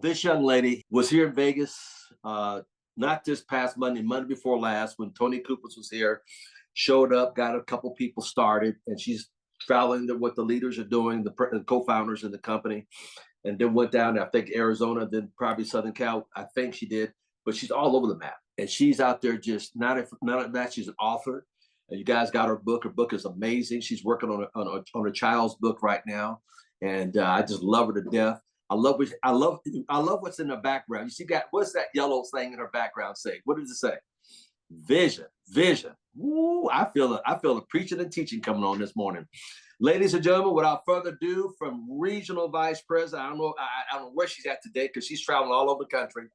This young lady was here in Vegas, not this past Monday, Monday before last, when Tony Kupas was here, showed up, got a couple people started, and she's traveling to what the leaders are doing, the co-founders in the company, and then went down to, I think, Arizona, then probably Southern Cal. I think she did, but she's all over the map. And she's out there just not that she's an author. And you guys got her book. Her book is amazing. She's working on a child's book right now. And I just love her to death. I love what's in the background. You see, what's that yellow thing in her background say? What does it say? Vision, vision. Ooh, I feel the preaching and teaching coming on this morning. Ladies and gentlemen, without further ado, from Regional Vice President, I don't know where she's at today because she's traveling all over the country.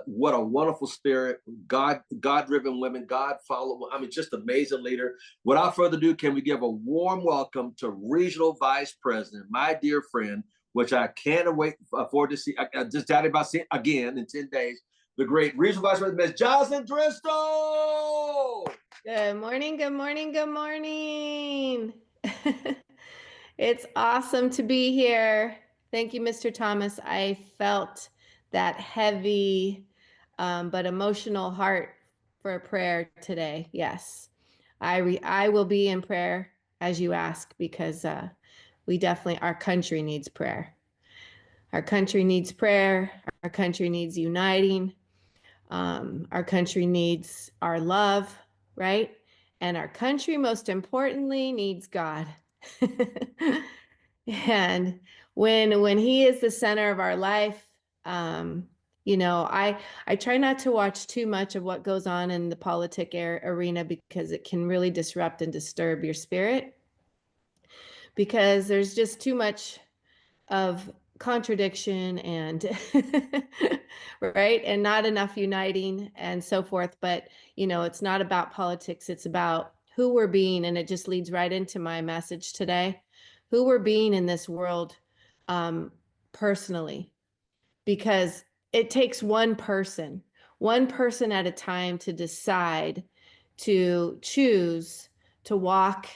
What a wonderful spirit, God-driven women, God follow. I mean, just amazing leader. Without further ado, can we give a warm welcome to Regional Vice President, my dear friend, which I can't wait forward to see. I just doubted about seeing again in 10 days. The great Regional Vice President, Ms. Jocelyn Driskill. Good morning, good morning, good morning. It's awesome to be here. Thank you, Mr. Thomas. I felt that heavy but emotional heart for a prayer today. Yes, I will be in prayer as you ask, because our country needs prayer. Our country needs prayer. Our country needs uniting. Our country needs our love, right? And our country, most importantly, needs God. And when He is the center of our life, I try not to watch too much of what goes on in the politic arena, because it can really disrupt and disturb your spirit, because there's just too much of contradiction and right, and not enough uniting and so forth. But it's not about politics, it's about who we're being. And it just leads right into my message today, who we're being in this world personally, because it takes one person at a time to decide to choose to walk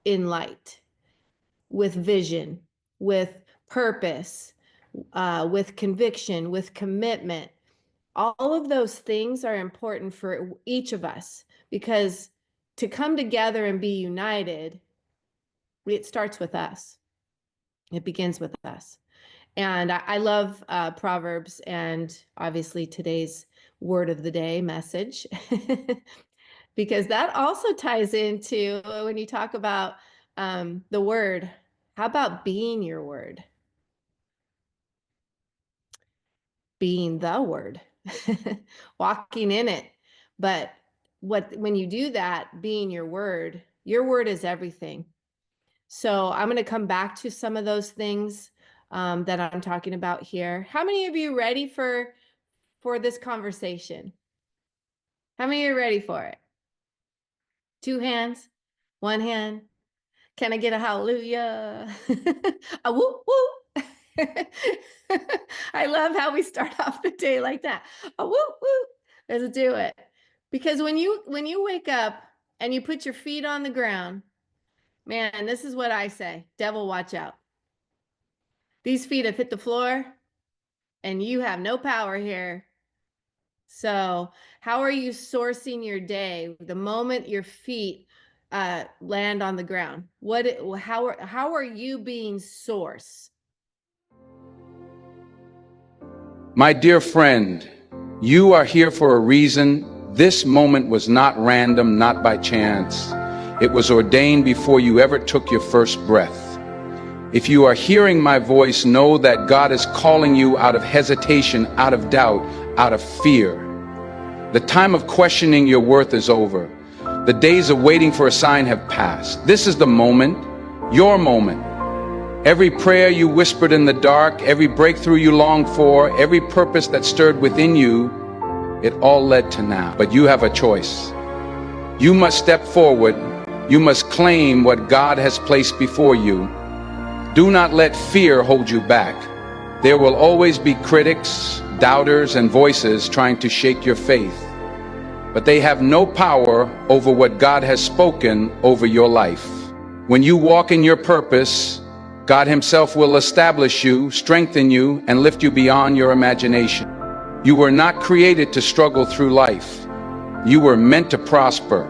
in light, with vision, with purpose, with conviction, with commitment. All of those things are important for each of us, because to come together and be united, it starts with us. It begins with us. And I love Proverbs, and obviously today's word of the day message, because that also ties into when you talk about the word. How about being your word? Being the word, walking in it. But when you do that, being your word is everything. So I'm going to come back to some of those things that I'm talking about here. How many of you ready for this conversation? How many are ready for it? 2 hands, 1 hand. Can I get a hallelujah? A whoop, whoop. I love how we start off the day like that. A whoop, whoop. Let's do it. Because when you wake up and you put your feet on the ground, man, this is what I say. Devil, watch out. These feet have hit the floor and you have no power here. So how are you sourcing your day the moment your feet land on the ground? How are you being sourced? My dear friend, you are here for a reason. This moment was not random, not by chance. It was ordained before you ever took your first breath. If you are hearing my voice, know that God is calling you out of hesitation, out of doubt, out of fear. The time of questioning your worth is over. The days of waiting for a sign have passed. This is the moment, your moment. Every prayer you whispered in the dark, every breakthrough you longed for, every purpose that stirred within you, it all led to now. But you have a choice. You must step forward. You must claim what God has placed before you. Do not let fear hold you back. There will always be critics, doubters, and voices trying to shake your faith. But they have no power over what God has spoken over your life. When you walk in your purpose, God Himself will establish you, strengthen you, and lift you beyond your imagination. You were not created to struggle through life. You were meant to prosper.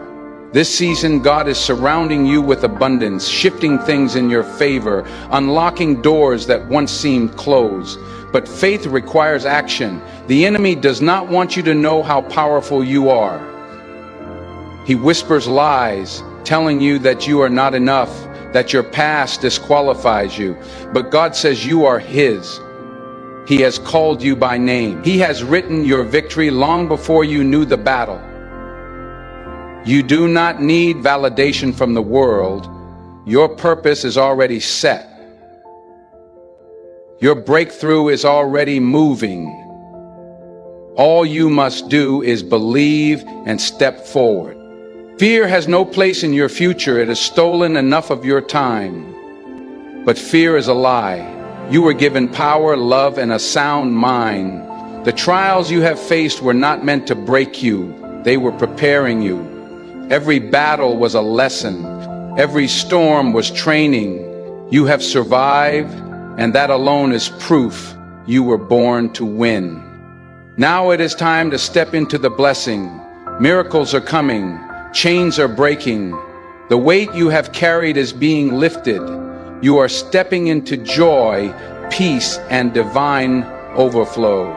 This season, God is surrounding you with abundance, shifting things in your favor, unlocking doors that once seemed closed. But faith requires action. The enemy does not want you to know how powerful you are. He whispers lies, telling you that you are not enough, that your past disqualifies you. But God says you are His. He has called you by name. He has written your victory long before you knew the battle. You do not need validation from the world. Your purpose is already set. Your breakthrough is already moving. All you must do is believe and step forward. Fear has no place in your future. It has stolen enough of your time. But fear is a lie. You were given power, love, and a sound mind. The trials you have faced were not meant to break you. They were preparing you. Every battle was a lesson. Every storm was training. You have survived, and that alone is proof you were born to win. Now it is time to step into the blessing. Miracles are coming. Chains are breaking. The weight you have carried is being lifted. You are stepping into joy, peace, and divine overflow.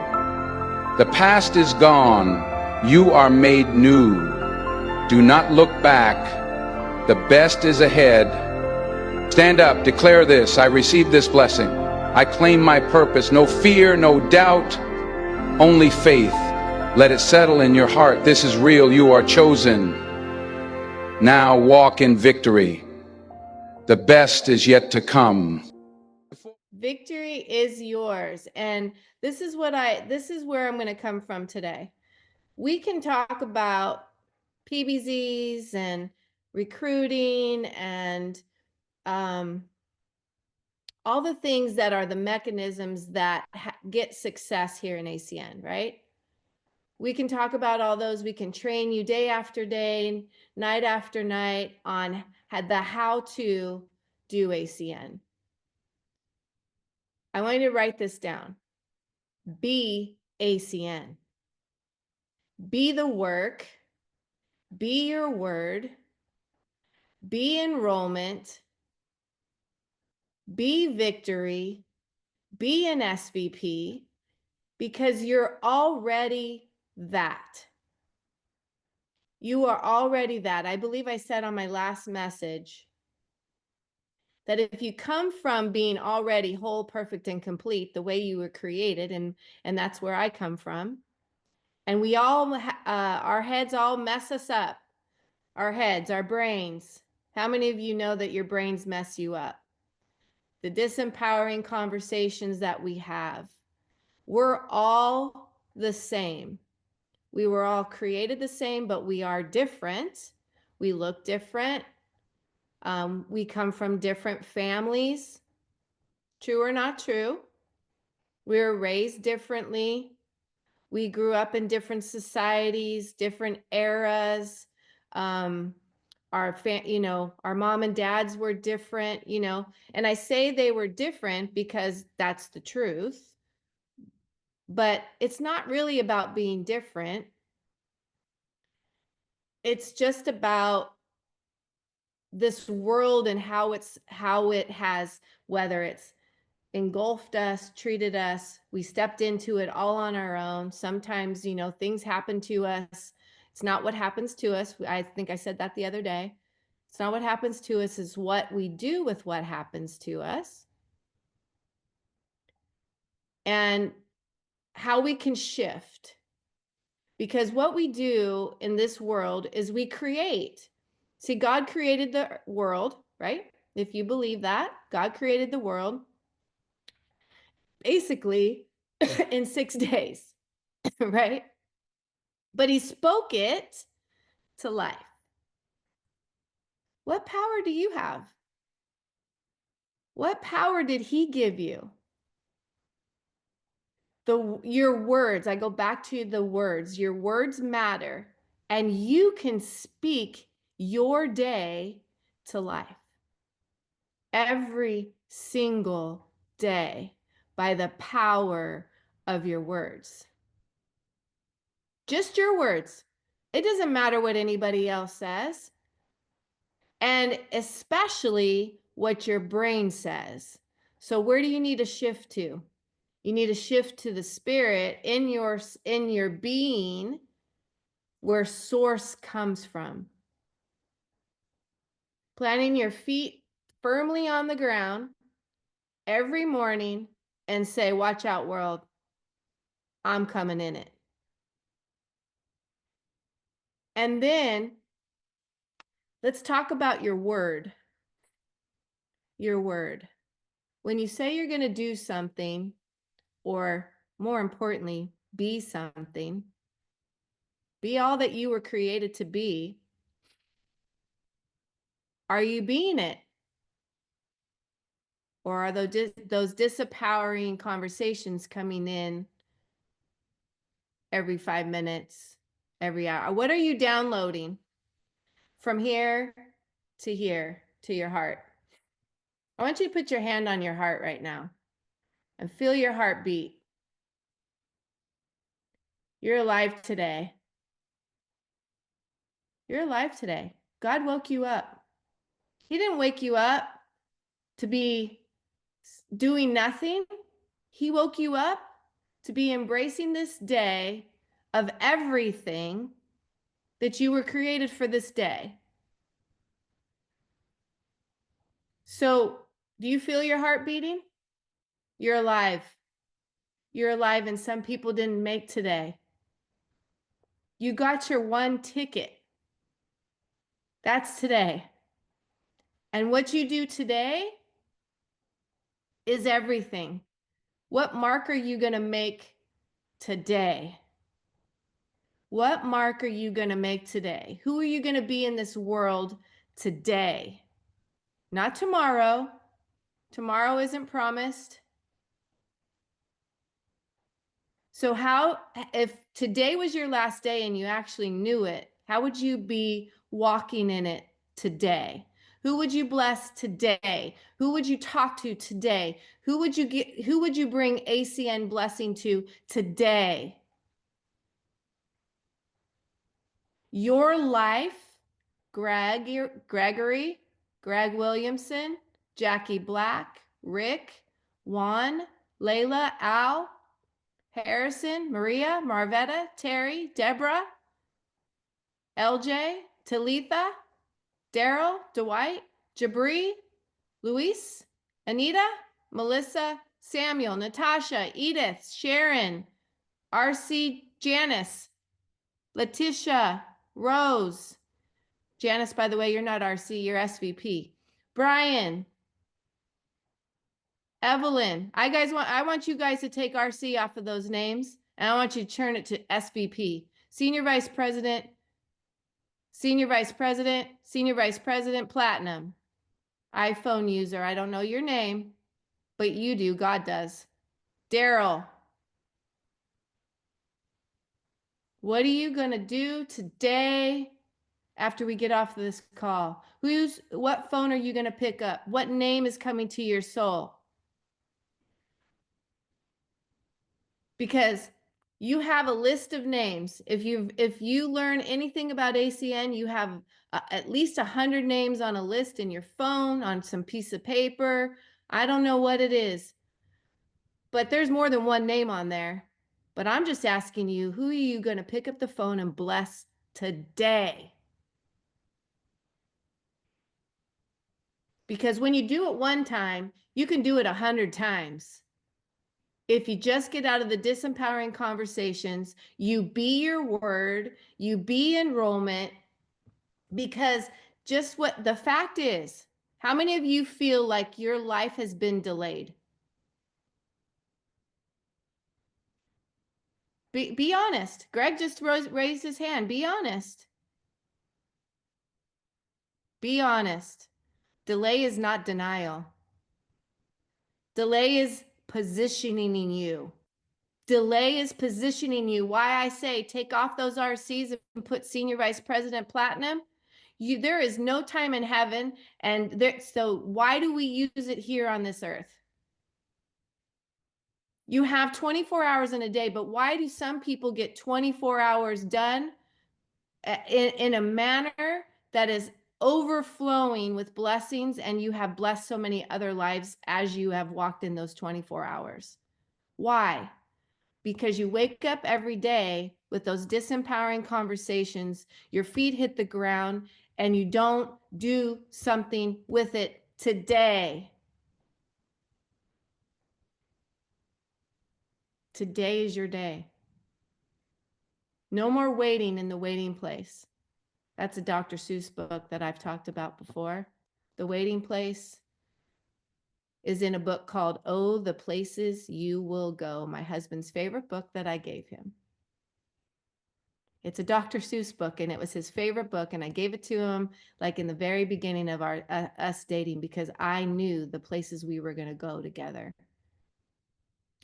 The past is gone. You are made new. Do not look back. The best is ahead. Stand up, declare this. I receive this blessing. I claim my purpose. No fear, no doubt, only faith. Let it settle in your heart. This is real. You are chosen. Now walk in victory. The best is yet to come. Victory is yours. And this is where I'm going to come from today. We can talk about PBZs and recruiting and all the things that are the mechanisms that get success here in ACN, right? We can talk about all those. We can train you day after day, night after night on the how to do ACN. I want you to write this down. Be ACN. Be the work. Be your word. Be enrollment. Be victory. Be an SVP, because you're already that. You are already that. I believe I said on my last message that if you come from being already whole, perfect, and complete, the way you were created, and that's where I come from, and we all, our heads all mess us up. Our heads, our brains. How many of you know that your brains mess you up? The disempowering conversations that we have. We're all the same. We were all created the same, but we are different. We look different. We come from different families. True or not true? We were raised differently. We grew up in different societies, different eras. Our mom and dads were different, and I say they were different because that's the truth. But it's not really about being different. It's just about this world and how it has, whether it's engulfed us, treated us, we stepped into it all on our own. Sometimes, things happen to us. It's not what happens to us. I think I said that the other day. It's not what happens to us, it's what we do with what happens to us. And how we can shift. Because what we do in this world is we create. See, God created the world, right? If you believe that, God created the world basically in 6 days, right? But He spoke it to life. What power do you have? What power did He give you? Your words, I go back to the words. Your words matter, and you can speak your day to life every single day by the power of your words. Just your words. It doesn't matter what anybody else says. And especially what your brain says. So where do you need to shift to? You need to shift to the spirit in your being, where source comes from. Planting your feet firmly on the ground every morning and say, watch out, world. I'm coming in it. And then let's talk about your word. Your word. When you say you're going to do something, or more importantly, be something, be all that you were created to be, are you being it? Or are those disempowering conversations coming in every 5 minutes, every hour? What are you downloading from here to your heart? I want you to put your hand on your heart right now and feel your heartbeat. You're alive today. You're alive today. God woke you up. He didn't wake you up to be doing nothing. He woke you up to be embracing this day of everything that you were created for this day. So, do you feel your heart beating? You're alive. You're alive, and some people didn't make today. You got your one ticket. That's today. And what you do today is everything. What mark are you going to make today? What mark are you going to make today? Who are you going to be in this world today? Not tomorrow. Tomorrow isn't promised. So if today was your last day and you actually knew it, how would you be walking in it today? Who would you bless today? Who would you talk to today? Who would you bring ACN blessing to today? Your life, Gregory, Greg Williamson, Jackie Black, Rick, Juan, Layla, Al, Harrison, Maria, Marvetta, Terry, Deborah, LJ, Talitha, Daryl, Dwight, Jabri, Luis, Anita, Melissa, Samuel, Natasha, Edith, Sharon, RC, Janice, Letitia, Rose. Janice, by the way, you're not RC, you're SVP. Brian, Evelyn. I want you guys to take RC off of those names, and I want you to turn it to SVP. Senior Vice President, Senior Vice President, Senior Vice President, Platinum. iPhone user, I don't know your name, but you do, God does. Daryl. What are you going to do today after we get off this call? What phone are you going to pick up? What name is coming to your soul? Because you have a list of names. If you learn anything about ACN, you have at least 100 names on a list in your phone, on some piece of paper. I don't know what it is, but there's more than one name on there. But I'm just asking you, who are you going to pick up the phone and bless today? Because when you do it one time, you can do it 100 times. If you just get out of the disempowering conversations, you be your word, you be enrollment, because just what the fact is, how many of you feel like your life has been delayed? Be honest. Greg just raised his hand. Be honest. Be honest. Delay is not denial. Delay is positioning you. Delay is positioning you. Why I say take off those RCs and put Senior Vice President Platinum. There is no time in heaven, and there, so why do we use it here on this earth? You have 24 hours in a day, but why do some people get 24 hours done in a manner that is overflowing with blessings, and you have blessed so many other lives as you have walked in those 24 hours? Why? Because you wake up every day with those disempowering conversations, your feet hit the ground, and you don't do something with it today. Today is your day. No more waiting in the waiting place. That's a Dr. Seuss book that I've talked about before. The Waiting Place is in a book called Oh, the Places You Will Go, my husband's favorite book that I gave him. It's a Dr. Seuss book, and it was his favorite book, and I gave it to him like in the very beginning of our us dating, because I knew the places we were going to go together.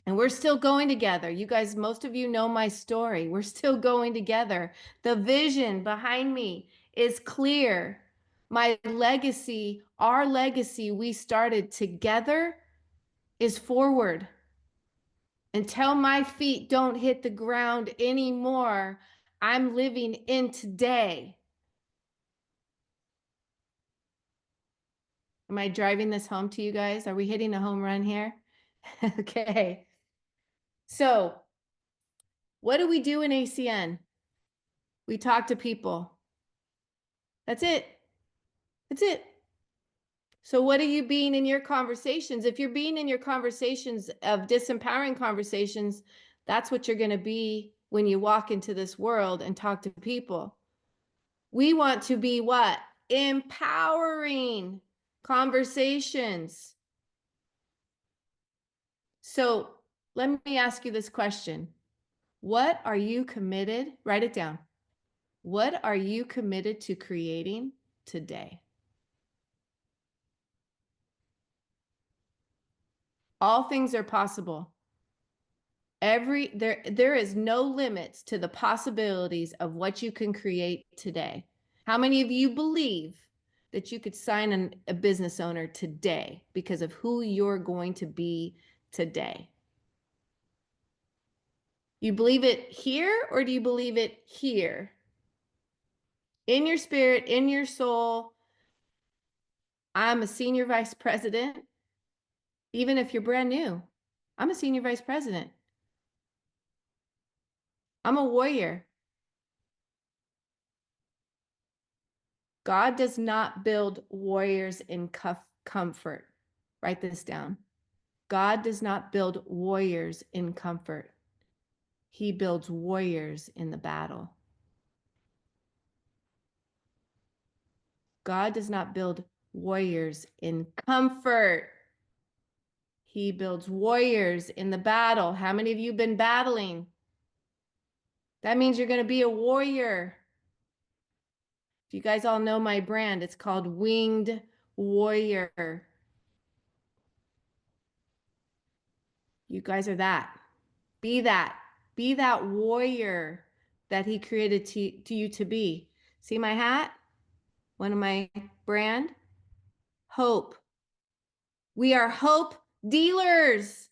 And we're still going together. You guys, most of you know my story. We're still going together. The vision behind me is clear. My legacy, our legacy we started together, is forward. Until my feet don't hit the ground anymore, I'm living in today. Am I driving this home to you guys? Are we hitting a home run here? Okay. So, what do we do in ACN? We talk to people. That's it. That's it. So what are you being in your conversations? If you're being in your conversations of disempowering conversations, that's what you're going to be when you walk into this world and talk to people. We want to be what? Empowering conversations. So let me ask you this question. What are you committed? Write it down. What are you committed to creating today? All things are possible. There is no limits to the possibilities of what you can create today. How many of you believe that you could sign a business owner today because of who you're going to be today? You believe it here, or do you believe it here? In your spirit, in your soul. I'm a senior vice president. Even if you're brand new, I'm a senior vice president. I'm a warrior. God does not build warriors in comfort. Write this down. God does not build warriors in comfort. He builds warriors in the battle. God does not build warriors in comfort. He builds warriors in the battle. How many of you have been battling? That means you're going to be a warrior. If you guys all know my brand, it's called Winged Warrior. You guys are that. Be that. Be that warrior that he created to you to be. See my hat? One of my brand? Hope. We are hope dealers.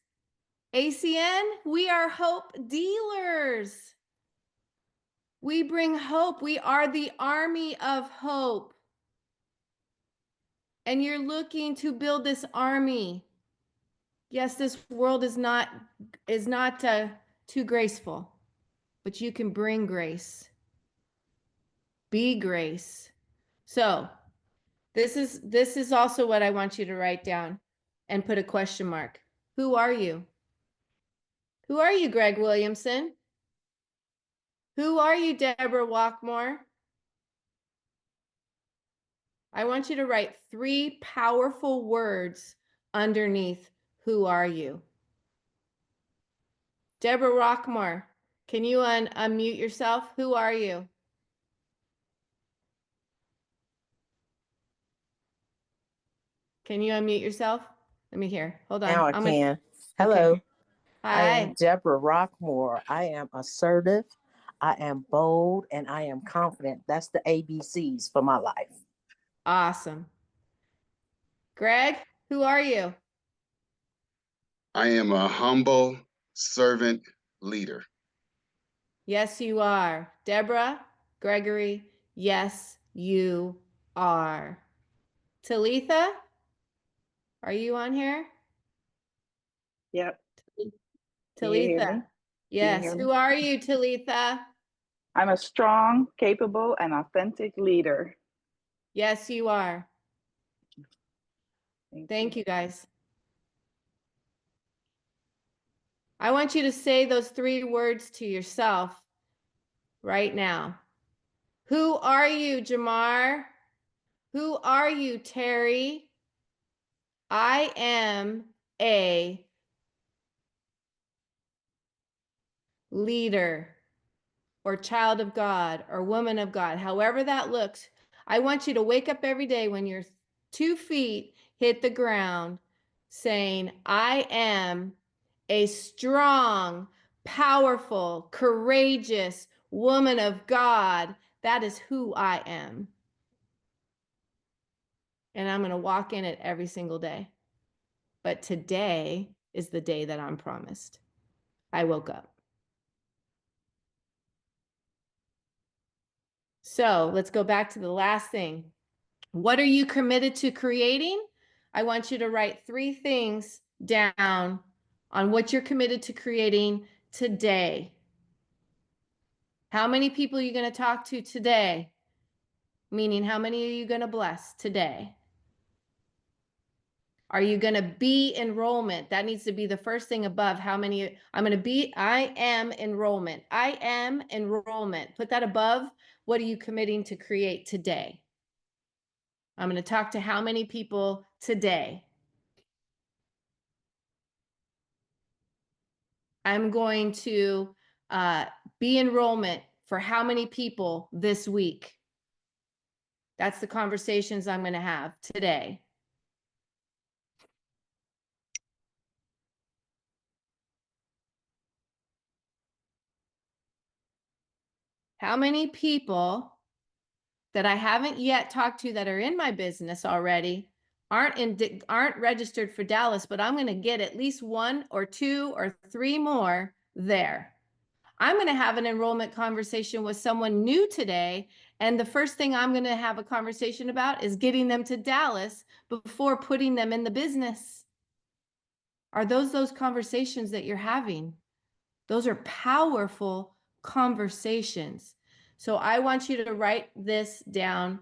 ACN, we are hope dealers. We bring hope. We are the army of hope. And you're looking to build this army. Yes, this world is not too graceful, but you can bring grace. Be grace. So this is also what I want you to write down and put a question mark. Who are you? Who are you, Greg Williamson? Who are you, Deborah Walkmore? I want you to write 3 powerful words underneath who are you. Deborah Rockmore, can you unmute yourself? Who are you? Can you unmute yourself? Let me hear. Hold on. Now I can. Hello. Okay. I am Hi. Deborah Rockmore. I am assertive. I am bold, and I am confident. That's the ABCs for my life. Awesome. Greg, who are you? I am a humble servant leader. Yes, you are. Deborah, Gregory, yes, you are. Talitha, are you on here? Yep. Can you hear me? Talitha, yes. hear me? Who are you, Talitha? I'm a strong, capable, and authentic leader. Yes, you are. Thank you. you, guys. I want you to say those 3 words to yourself right now. Who are you, Jamar? Who are you, Terry? I am a leader or child of God or woman of God, however that looks. I want you to wake up every day when your 2 feet hit the ground saying, I am a strong, powerful, courageous woman of God. That is who I am. And I'm going to walk in it every single day. But today is the day that I'm promised. I woke up. So let's go back to the last thing. What are you committed to creating? I want you to write 3 things down on what you're committed to creating today. How many people are you going to talk to today? Meaning, how many are you going to bless today? Are you going to be enrollment? That needs to be the first thing above how many. I am enrollment. I am enrollment. Put that above. What are you committing to create today? I'm going to talk to how many people today? I'm going to be enrollment for how many people this week? That's the conversations I'm going to have today. How many people that I haven't yet talked to that are in my business already aren't registered for Dallas, but I'm going to get at least 1 or 2 or 3 more there. I'm going to have an enrollment conversation with someone new today. And the first thing I'm going to have a conversation about is getting them to Dallas before putting them in the business. Are those conversations that you're having? Those are powerful conversations. So I want you to write this down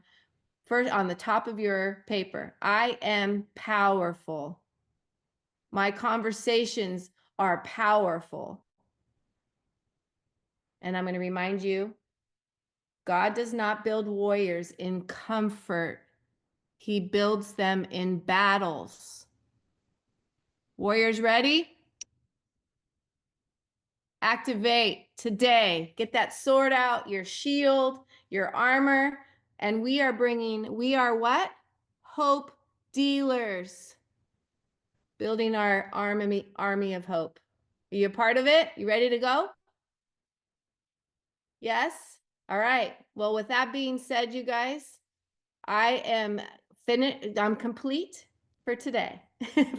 first on the top of your paper. I am powerful. My conversations are powerful. And I'm going to remind you, God does not build warriors in comfort. He builds them in battles. Warriors ready? Activate today. Get that sword out, your shield, your armor. And we are what? Hope dealers. Building our army of hope. Are you a part of it? You ready to go? Yes? All right. Well, with that being said, you guys, I am finished. I'm complete for today,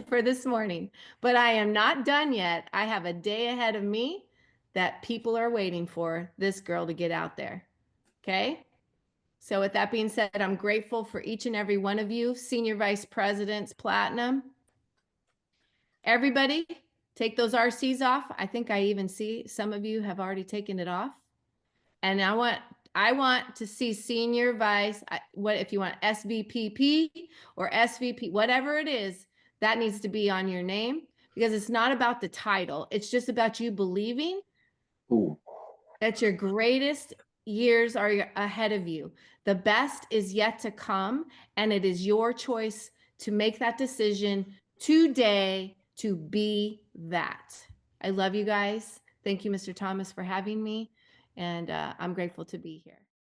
for this morning, but I am not done yet. I have a day ahead of me that people are waiting for this girl to get out there. Okay. So with that being said, I'm grateful for each and every one of you, Senior Vice Presidents, Platinum. Everybody, take those RCs off. I think I even see some of you have already taken it off. And I want to see Senior Vice, what if you want SVPP or SVP, whatever it is, that needs to be on your name, because it's not about the title. It's just about you believing that your greatest years are ahead of you. The best is yet to come, and it is your choice to make that decision today to be that. I love you guys. Thank you, Mr. Thomas, for having me, and I'm grateful to be here.